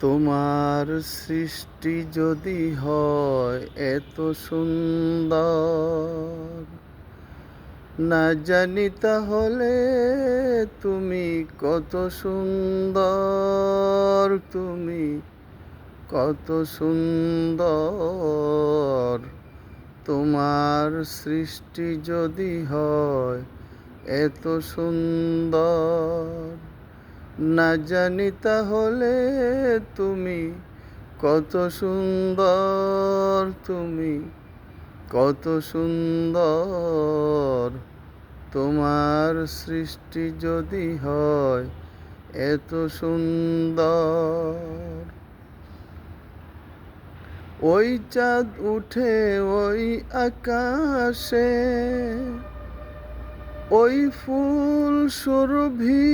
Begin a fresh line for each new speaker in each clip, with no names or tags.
তোমার সৃষ্টি যদি হয় এত সুন্দর, না জানি তাহলে তুমি কত সুন্দর, তুমি কত সুন্দর। তোমার সৃষ্টি যদি হয় এত সুন্দর, না জানি তাহলে তুমি কত সুন্দর, তুমি কত সুন্দর। তোমার সৃষ্টি যদি হয় এত সুন্দর। ওই চাঁদ উঠে ওই আকাশে, ওই ফুল সুরভি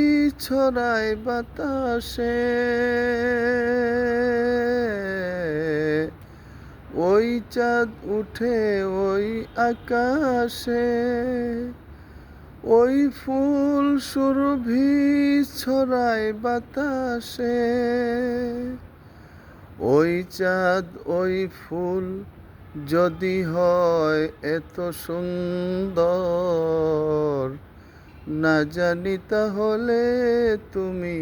ছড়ায় বাতাসে, ওই চাঁদ উঠে ওই আকাশে, ওই ফুল সুরভি ছড়ায় বাতাসে। ওই চাঁদ ওই ফুল যদি হয় এত সুন্দর, না জানি তাহলে তুমি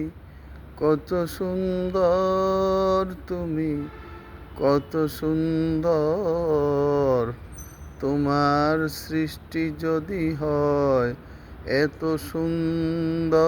কত সুন্দর, তুমি কত সুন্দর। তোমার সৃষ্টি যদি হয় এত সুন্দর।